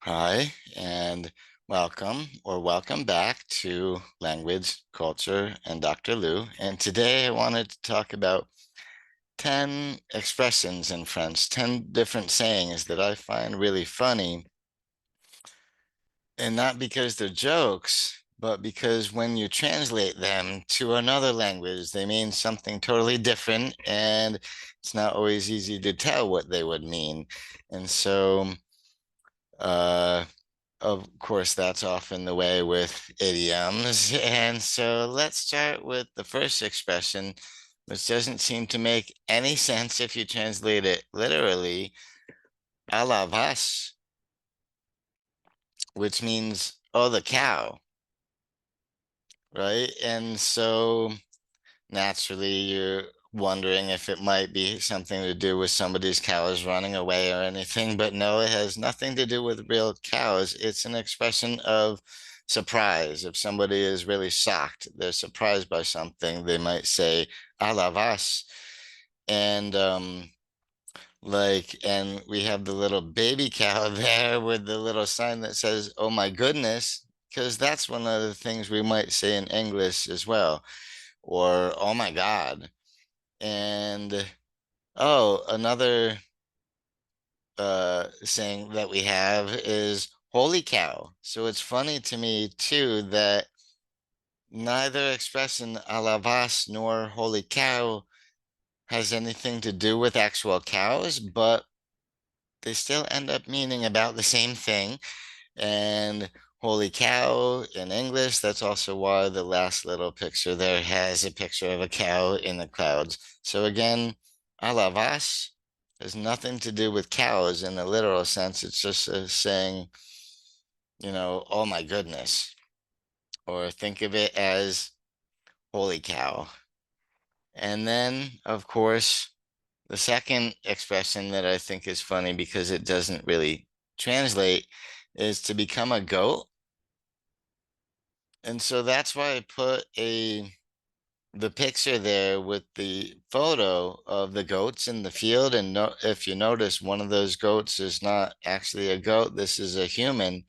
Hi, and welcome back to Language, Culture, and Dr. Lou. And today I wanted to talk about 10 expressions in French, 10 different sayings that I find really funny. And not because they're jokes, but because when you translate them to another language, they mean something totally different, and it's not always easy to tell what they would mean. And so, uh, of course, that's often the way with idioms. And so let's start with the first expression, which doesn't seem to make any sense if you translate it literally, à la vache, which means, oh, the cow, right? And so naturally, you're wondering if it might be something to do with somebody's cows running away or anything, but no, it has nothing to do with real cows. It's an expression of surprise. If somebody is really shocked, they're surprised by something, they might say, "À la vache." And and we have the little baby cow there with the little sign that says, "Oh my goodness," because that's one of the things we might say in English as well, or "Oh my God." And oh, another saying that we have is holy cow. So it's funny to me too that neither expression à la vache nor holy cow has anything to do with actual cows, but they still end up meaning about the same thing. And holy cow in English, that's also why the last little picture there has a picture of a cow in the clouds. So again, à la vache has nothing to do with cows in the literal sense. It's just saying, oh my goodness, or think of it as holy cow. And then, of course, the second expression that I think is funny because it doesn't really translate is to become a goat. And so that's why I put the picture there with the photo of the goats in the field. And no, if you notice, one of those goats is not actually a goat. This is a human.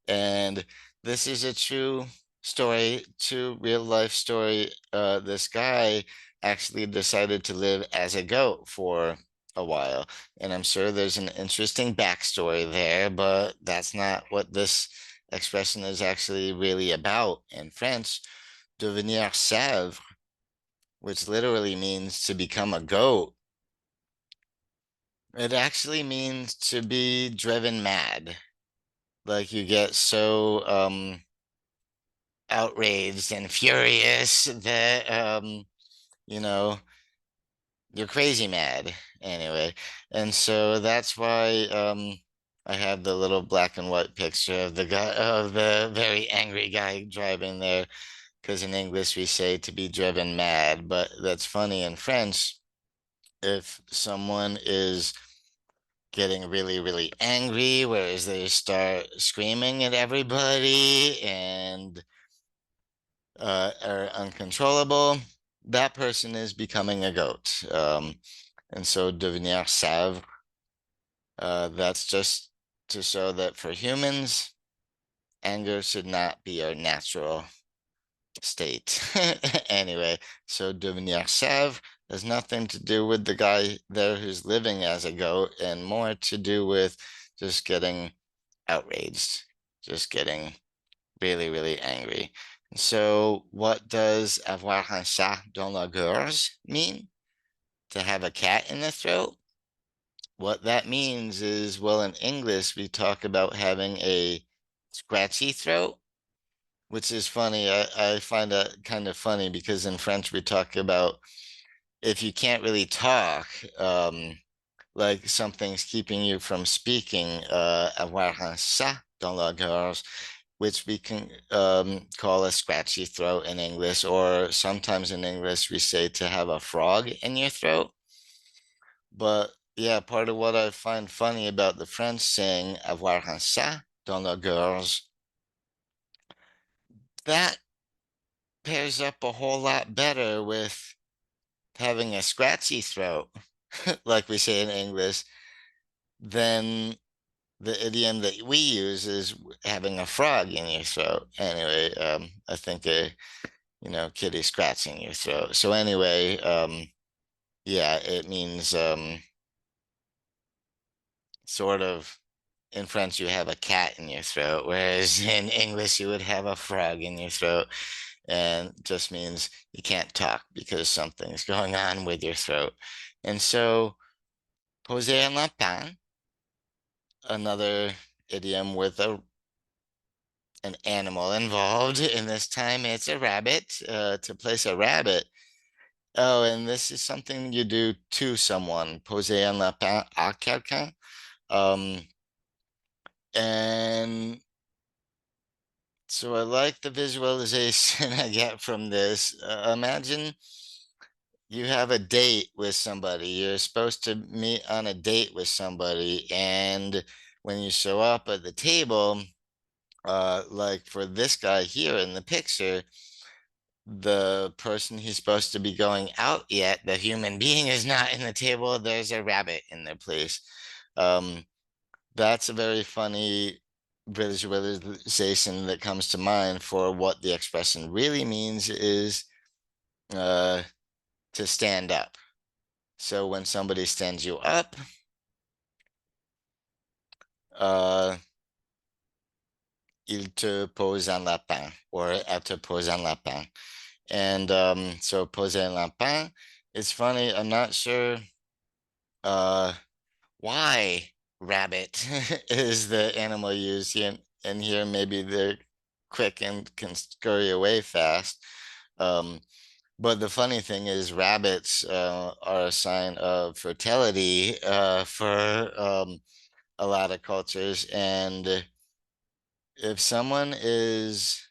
And this is a true story, true real life story. This guy actually decided to live as a goat for a while. And I'm sure there's an interesting backstory there, but that's not what this expression is actually really about. In French, devenir chèvre, which literally means to become a goat, it actually means to be driven mad. Like you get so outraged and furious that you know you're crazy mad anyway. And so that's why I have the little black and white picture of the guy, of the very angry guy driving there, because in English we say to be driven mad, but that's funny in French. If someone is getting really, really angry, whereas they start screaming at everybody and are uncontrollable, that person is becoming a goat. And so devenir chèvre, that's just to show that for humans, anger should not be our natural state. Anyway, so devenir chèvre has nothing to do with the guy there who's living as a goat and more to do with just getting outraged, just getting really, really angry. So, what does avoir un chat dans la gorge mean? To have a cat in the throat? What that means is, well, in English, we talk about having a scratchy throat, which is funny. I find that kind of funny because in French, we talk about if you can't really talk, like something's keeping you from speaking, avoir un chat dans la gorge, which we can call a scratchy throat in English, or sometimes in English we say to have a frog in your throat. But yeah, part of what I find funny about the French saying avoir un chat dans la gorge, that pairs up a whole lot better with having a scratchy throat, like we say in English, than the idiom that we use is having a frog in your throat. Anyway, I think kitty scratching your throat. So anyway, yeah, it means sort of in French you have a cat in your throat, whereas in English you would have a frog in your throat, and just means you can't talk because something's going on with your throat. And so poser un lapin, another idiom with an animal involved, and this time it's a rabbit, to place a rabbit. Oh, and this is something you do to someone, poser un lapin à quelqu'un. Um, and so I like the visualization I get from this. Imagine you have a date with somebody. You're supposed to meet on a date with somebody, and when you show up at the table, like for this guy here in the picture, the person he's supposed to be going out yet, the human being is not in the table. There's a rabbit in their place. Um, that's a very funny visualization that comes to mind for what the expression really means is uh, to stand up. So when somebody stands you up, uh, il te pose un lapin, or elle te pose un lapin. And so poser un lapin, it's funny, I'm not sure uh, why rabbit is the animal used here, and here maybe they're quick and can scurry away fast. Um, but the funny thing is rabbits are a sign of fertility for a lot of cultures. And if someone is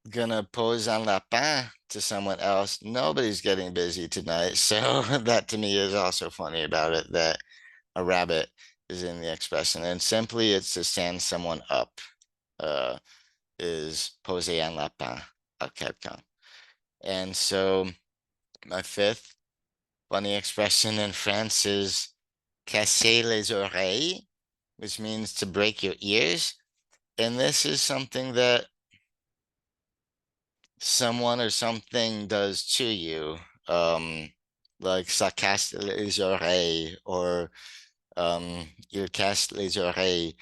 gonna pose un lapin to someone else, nobody's getting busy tonight. So that to me is also funny about it, that a rabbit is in the expression. And simply it's to stand someone up, uh, is poser un lapin à quelqu'un. And so my fifth funny expression in France is casser les oreilles, which means to break your ears. And this is something that someone or something does to you, like ça casse les oreilles, or il casse les oreilles.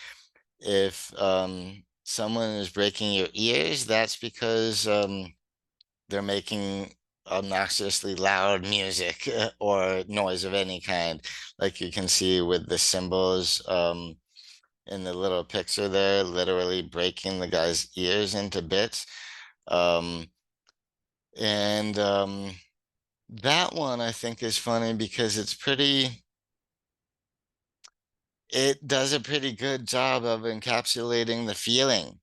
If someone is breaking your ears, that's because they're making obnoxiously loud music or noise of any kind, like you can see with the cymbals in the little picture there, literally breaking the guy's ears into bits. Um, and that one I think is funny because it does a pretty good job of encapsulating the feeling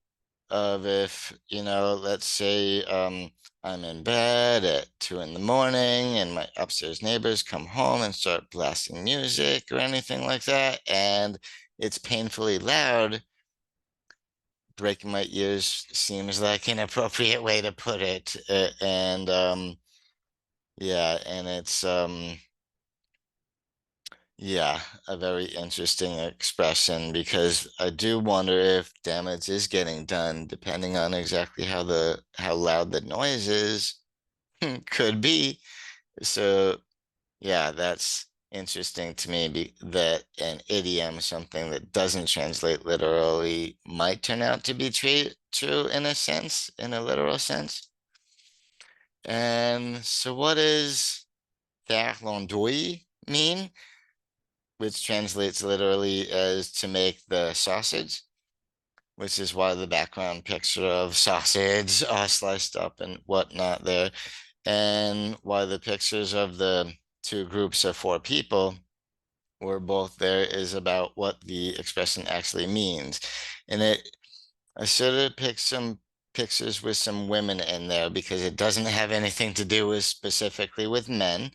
of, if, let's say I'm in bed at 2 in the morning and my upstairs neighbors come home and start blasting music or anything like that, and it's painfully loud. Breaking my ears seems like an appropriate way to put it. And yeah, and it's yeah, a very interesting expression, because I do wonder if damage is getting done depending on exactly how loud the noise is. Could be. So yeah, that's interesting to me, that an idiom, something that doesn't translate literally, might turn out to be true in a sense, in a literal sense. And so what does faire l'andouille mean? Which translates literally as to make the sausage, which is why the background picture of sausage sliced up and whatnot there, and why the pictures of the two groups of four people were both there, is about what the expression actually means. And I should have picked some pictures with some women in there because it doesn't have anything to do with specifically with men.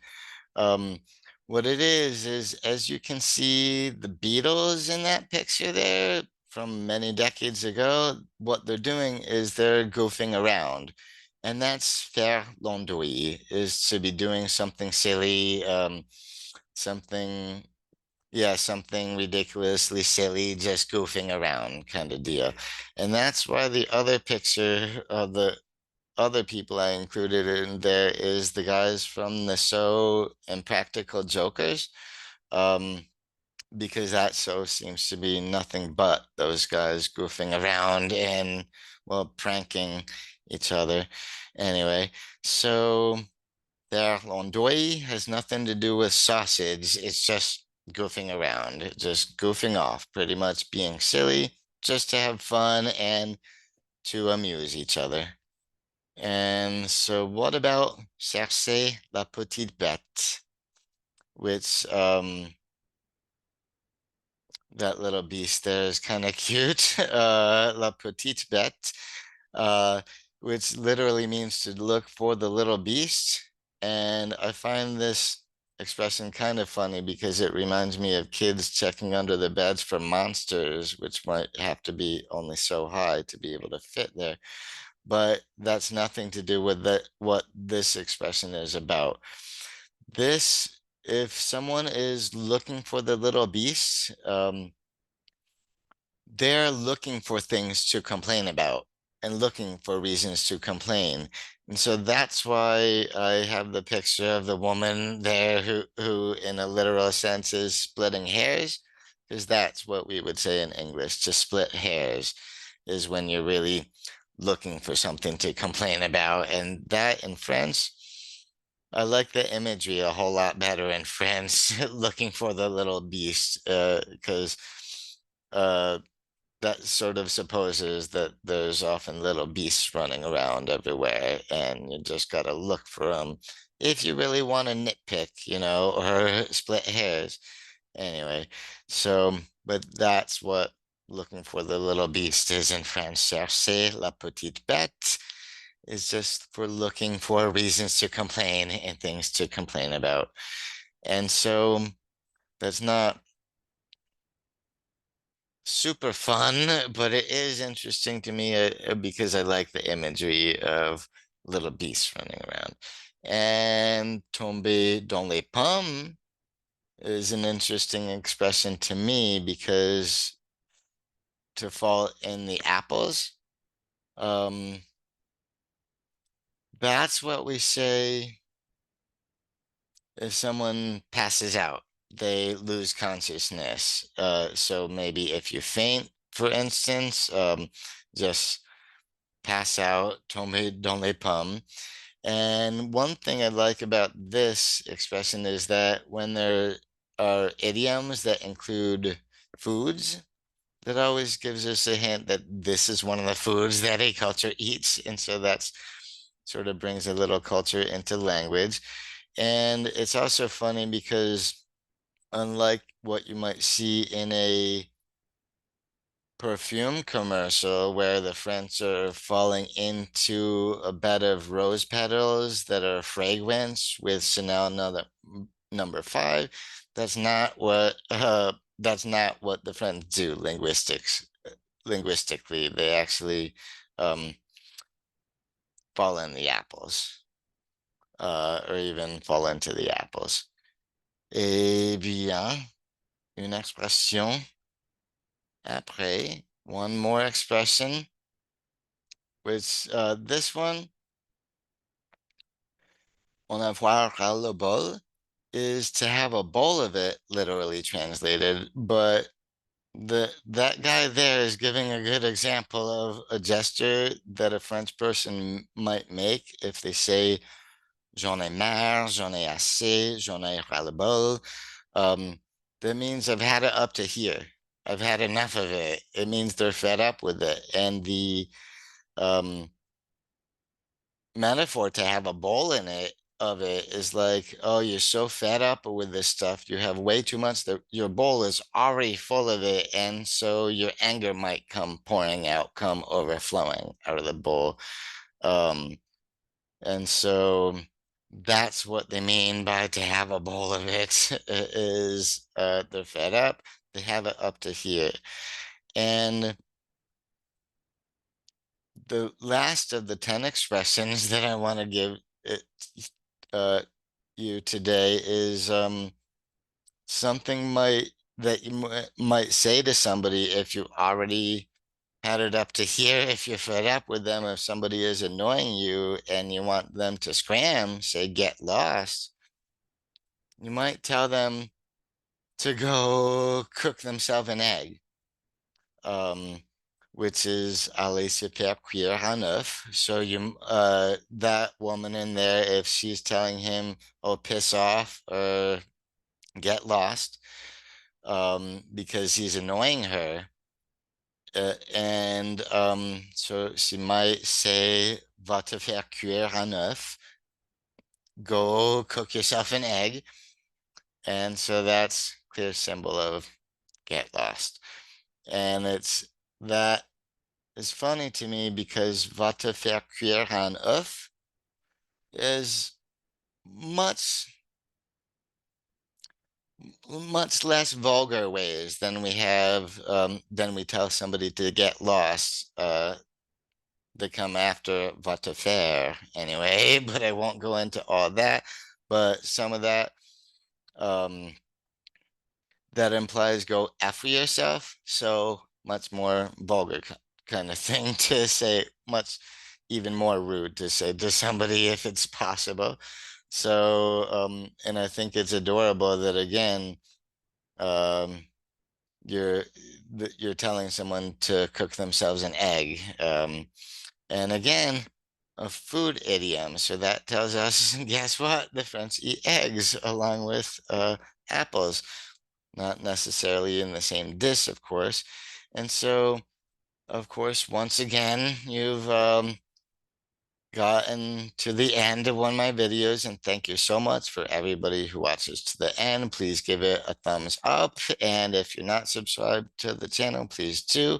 Um, what it is as you can see the Beatles in that picture there from many decades ago, what they're doing is they're goofing around. And that's faire l'andouille, is to be doing something silly, something, yeah, something ridiculously silly, just goofing around kind of deal. And that's why the other picture of the other people I included in there is the guys from the show Impractical Jokers. Um, because that show seems to be nothing but those guys goofing around and, well, pranking each other. Anyway, so their l'andouille has nothing to do with sausage. It's just goofing around, just goofing off, pretty much being silly, just to have fun and to amuse each other. And so what about chercher la petite bête, which that little beast there is kind of cute. La petite bête, uh, which literally means to look for the little beast. And I find this expression kind of funny because it reminds me of kids checking under the beds for monsters, which might have to be only so high to be able to fit there. But that's nothing to do with what this expression is about. This, if someone is looking for the little beast, they're looking for things to complain about and looking for reasons to complain. And so that's why I have the picture of the woman there who in a literal sense is splitting hairs, because that's what we would say in English. To split hairs is when you're really looking for something to complain about. And that in French, I like the imagery a whole lot better in French, looking for the little beast, because uh, that sort of supposes that there's often little beasts running around everywhere, and you just gotta look for them if you really want to nitpick, or split hairs. Anyway, so, but that's what looking for the little beast is in French. Chercher la petite bête is just for looking for reasons to complain and things to complain about. And so that's not super fun, but it is interesting to me because I like the imagery of little beasts running around. And tomber dans les pommes is an interesting expression to me because to fall in the apples, um, that's what we say if someone passes out, they lose consciousness. So maybe if you faint, for instance, just pass out, tomber dans les pommes. And one thing I like about this expression is that when there are idioms that include foods, that always gives us a hint that this is one of the foods that a culture eats. And so that's sort of brings a little culture into language. And it's also funny because unlike what you might see in a perfume commercial where the French are falling into a bed of rose petals that are fragrance with Chanel number 5. That's not what the French do linguistically. They actually um fall in the apples, or even fall into the apples. Eh bien, une expression après, one more expression, which this one, en avoir ras le bol, is to have a bowl of it, literally translated, but that guy there is giving a good example of a gesture that a French person might make if they say j'en ai marre, j'en ai assez, j'en ai ras le bol. That means I've had it up to here. I've had enough of it. It means they're fed up with it. And the um, metaphor to have a bowl in it of it is like, oh, you're so fed up with this stuff. You have way too much that your bowl is already full of it. And so your anger might come pouring out, come overflowing out of the bowl. Um, and so that's what they mean by to have a bowl of it is they're fed up. They have it up to here. And the last of the 10 expressions that I want to give it uh you today is something that you might say to somebody if you already had it up to here, if you're fed up with them, if somebody is annoying you and you want them to scram, say get lost, you might tell them to go cook themselves an egg, um, which is aller se faire cuire un œuf. So that woman in there, if she's telling him, oh, piss off or get lost, because he's annoying her, and so she might say, va te faire cuire un œuf, go cook yourself an egg. And so that's clear symbol of get lost. And that is funny to me because va te faire cuire un œuf is much much less vulgar ways than we tell somebody to get lost. They come after va te faire anyway, but I won't go into all that. But some of um, that implies go after yourself. So much more vulgar kind of thing to say, much even more rude to say to somebody if it's possible. So, and I think it's adorable that again, um, you're you're telling someone to cook themselves an egg. And again, a food idiom. So that tells us, guess what? The French eat eggs along with apples, not necessarily in the same dish, of course. And so, of course, once again, you've gotten to the end of one of my videos, and thank you so much for everybody who watches to the end. Please give it a thumbs up, and if you're not subscribed to the channel, please do,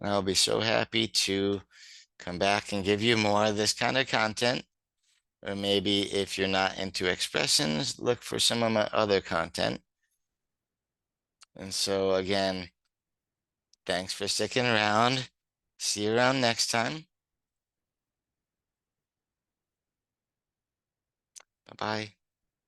and I'll be so happy to come back and give you more of this kind of content. Or maybe if you're not into expressions, look for some of my other content. And so again, thanks for sticking around. See you around next time. Bye-bye.